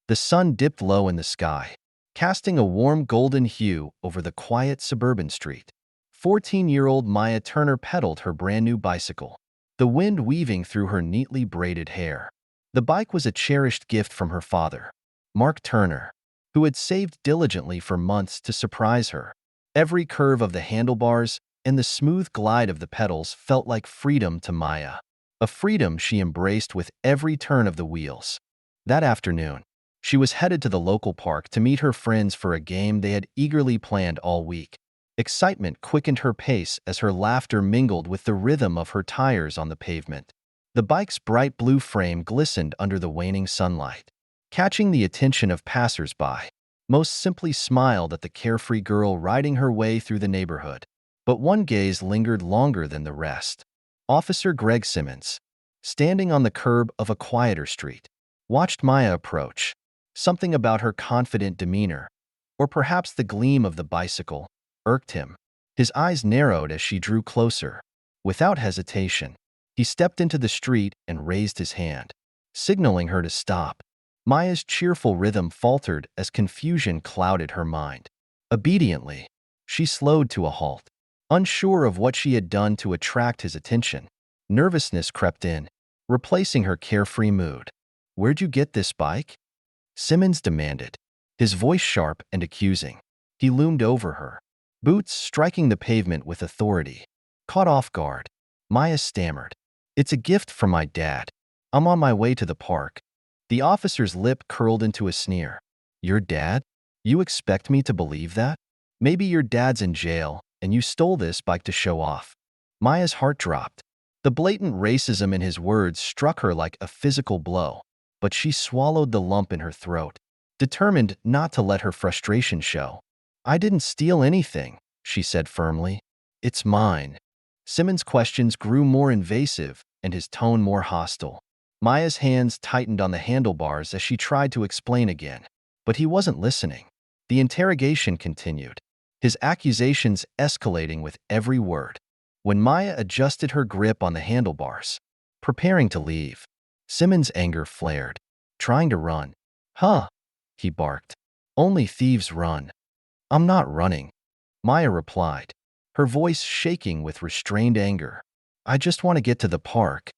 The sun dipped low in the sky, casting a warm golden hue over the quiet suburban street. 14-year-old Maya Turner pedaled her brand-new bicycle, the wind weaving through her neatly braided hair. The bike was a cherished gift from her father, Mark Turner, who had saved diligently for months to surprise her. Every curve of the handlebars and the smooth glide of the pedals felt like freedom to Maya, a freedom she embraced with every turn of the wheels. That afternoon, she was headed to the local park to meet her friends for a game they had eagerly planned all week. Excitement quickened her pace as her laughter mingled with the rhythm of her tires on the pavement. The bike's bright blue frame glistened under the waning sunlight, catching the attention of passers-by. Most simply smiled at the carefree girl riding her way through the neighborhood. But one gaze lingered longer than the rest. Officer Greg Simmons, standing on the curb of a quieter street, watched Maya approach. Something about her confident demeanor, or perhaps the gleam of the bicycle, irked him. His eyes narrowed as she drew closer. Without hesitation, he stepped into the street and raised his hand, signaling her to stop. Maya's cheerful rhythm faltered as confusion clouded her mind. Obediently, she slowed to a halt, unsure of what she had done to attract his attention. Nervousness crept in, replacing her carefree mood. "Where'd you get this bike?" Simmons demanded, his voice sharp and accusing. He loomed over her, boots striking the pavement with authority. Caught off guard, Maya stammered, "It's a gift from my dad. I'm on my way to the park." The officer's lip curled into a sneer. "Your dad? You expect me to believe that? Maybe your dad's in jail and you stole this bike to show off." Maya's heart dropped. The blatant racism in his words struck her like a physical blow, but she swallowed the lump in her throat, determined not to let her frustration show. "I didn't steal anything," she said firmly. "It's mine." Simmons' questions grew more invasive and his tone more hostile. Maya's hands tightened on the handlebars as she tried to explain again, but he wasn't listening. The interrogation continued, his accusations escalating with every word. When Maya adjusted her grip on the handlebars, preparing to leave, Simmons' anger flared. "Trying to run? Huh?" he barked. "Only thieves run." "I'm not running," Maya replied, her voice shaking with restrained anger. "I just want to get to the park."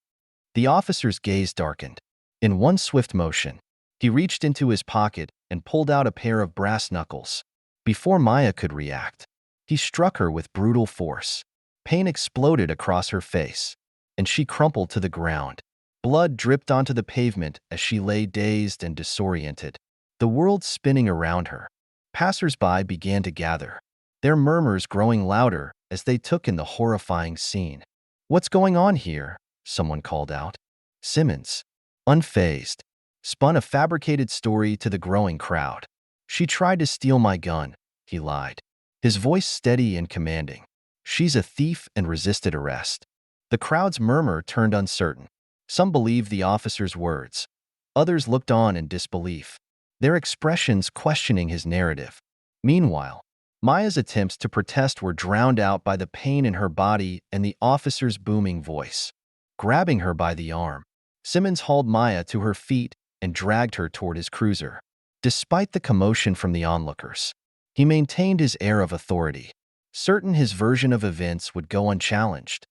The officer's gaze darkened. In one swift motion, he reached into his pocket and pulled out a pair of brass knuckles. Before Maya could react, he struck her with brutal force. Pain exploded across her face, and she crumpled to the ground. Blood dripped onto the pavement as she lay dazed and disoriented, the world spinning around her. Passers-by began to gather, their murmurs growing louder as they took in the horrifying scene. "What's going on here?" someone called out. Simmons, unfazed, spun a fabricated story to the growing crowd. "She tried to steal my gun," he lied, his voice steady and commanding. "She's a thief and resisted arrest." The crowd's murmur turned uncertain. Some believed the officer's words. Others looked on in disbelief, their expressions questioning his narrative. Meanwhile, Maya's attempts to protest were drowned out by the pain in her body and the officer's booming voice. Grabbing her by the arm, Simmons hauled Maya to her feet and dragged her toward his cruiser. Despite the commotion from the onlookers, he maintained his air of authority, certain his version of events would go unchallenged.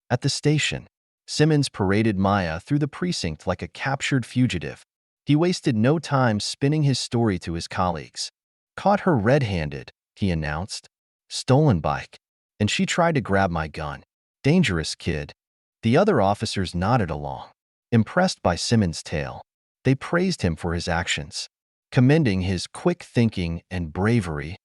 At the station, Simmons paraded Maya through the precinct like a captured fugitive. He wasted no time spinning his story to his colleagues. "Caught her red-handed," he announced. "Stolen bike. And she tried to grab my gun. Dangerous kid." The other officers nodded along, impressed by Simmons' tale. They praised him for his actions, commending his quick thinking and bravery.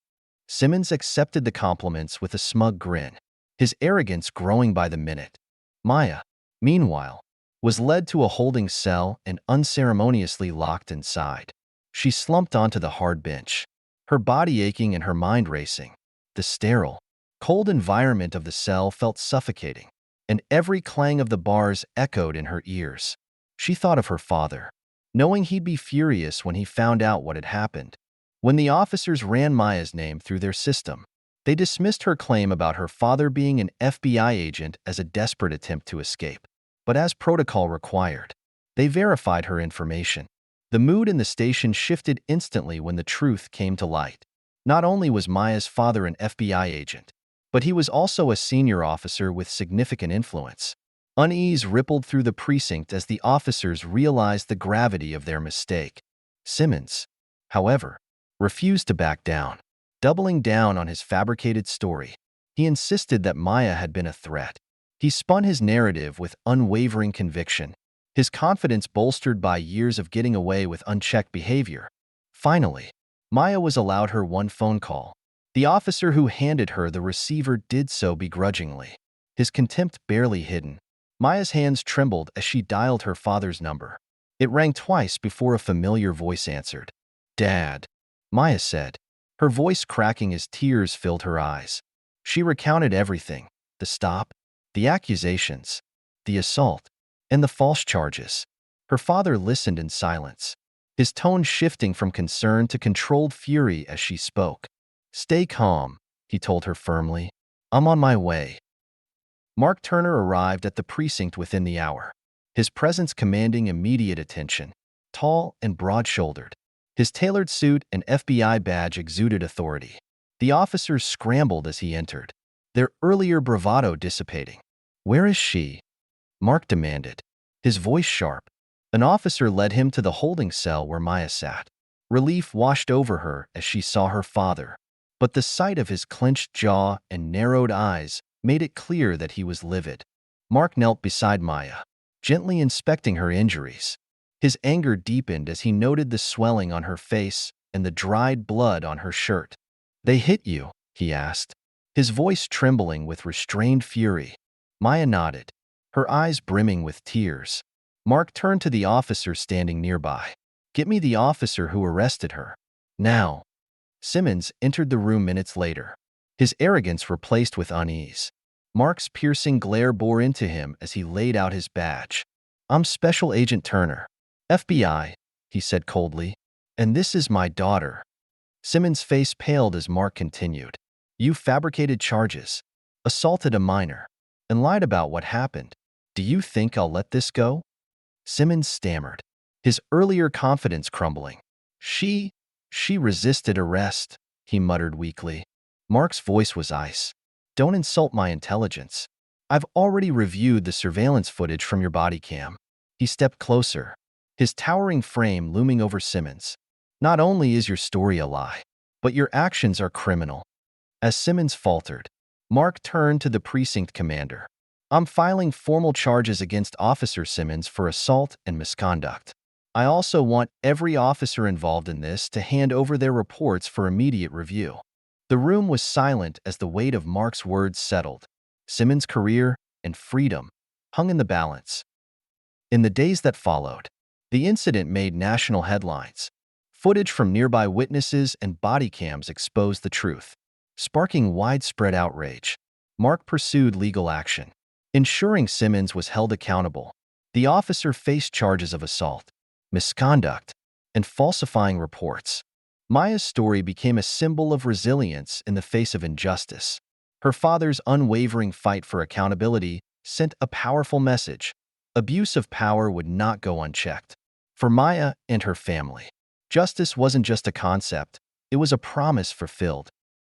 Simmons accepted the compliments with a smug grin, his arrogance growing by the minute. Maya, meanwhile, was led to a holding cell and unceremoniously locked inside. She slumped onto the hard bench, her body aching and her mind racing. The sterile, cold environment of the cell felt suffocating, and every clang of the bars echoed in her ears. She thought of her father, knowing he'd be furious when he found out what had happened. When the officers ran Maya's name through their system, they dismissed her claim about her father being an FBI agent as a desperate attempt to escape. But as protocol required, they verified her information. The mood in the station shifted instantly when the truth came to light. Not only was Maya's father an FBI agent, but he was also a senior officer with significant influence. Unease rippled through the precinct as the officers realized the gravity of their mistake. Simmons, however, refused to back down. Doubling down on his fabricated story, he insisted that Maya had been a threat. He spun his narrative with unwavering conviction, his confidence bolstered by years of getting away with unchecked behavior. Finally, Maya was allowed her one phone call. The officer who handed her the receiver did so begrudgingly, his contempt barely hidden. Maya's hands trembled as she dialed her father's number. It rang twice before a familiar voice answered. "Dad," Maya said, her voice cracking as tears filled her eyes. She recounted everything: the stop, the accusations, the assault, and the false charges. Her father listened in silence, his tone shifting from concern to controlled fury as she spoke. "Stay calm," he told her firmly. "I'm on my way." Mark Turner arrived at the precinct within the hour, his presence commanding immediate attention. Tall and broad-shouldered, his tailored suit and FBI badge exuded authority. The officers scrambled as he entered, their earlier bravado dissipating. "Where is she?" Mark demanded, his voice sharp. An officer led him to the holding cell where Maya sat. Relief washed over her as she saw her father, but the sight of his clenched jaw and narrowed eyes made it clear that he was livid. Mark knelt beside Maya, gently inspecting her injuries. His anger deepened as he noted the swelling on her face and the dried blood on her shirt. "They hit you?" he asked, his voice trembling with restrained fury. Maya nodded, her eyes brimming with tears. Mark turned to the officer standing nearby. "Get me the officer who arrested her. Now." Simmons entered the room minutes later, his arrogance replaced with unease. Mark's piercing glare bore into him as he laid out his badge. "I'm Special Agent Turner, FBI," he said coldly. "And this is my daughter." Simmons' face paled as Mark continued. "You fabricated charges, assaulted a minor, and lied about what happened. Do you think I'll let this go?" Simmons stammered, his earlier confidence crumbling. She resisted arrest," he muttered weakly. Mark's voice was ice. "Don't insult my intelligence. I've already reviewed the surveillance footage from your body cam." He stepped closer, his towering frame looming over Simmons. "Not only is your story a lie, but your actions are criminal." As Simmons faltered, Mark turned to the precinct commander. "I'm filing formal charges against Officer Simmons for assault and misconduct. I also want every officer involved in this to hand over their reports for immediate review." The room was silent as the weight of Mark's words settled. Simmons' career and freedom hung in the balance. In the days that followed, the incident made national headlines. Footage from nearby witnesses and body cams exposed the truth, sparking widespread outrage. Mark pursued legal action, ensuring Simmons was held accountable. The officer faced charges of assault, misconduct, and falsifying reports. Maya's story became a symbol of resilience in the face of injustice. Her father's unwavering fight for accountability sent a powerful message: abuse of power would not go unchecked. For Maya and her family, justice wasn't just a concept, it was a promise fulfilled.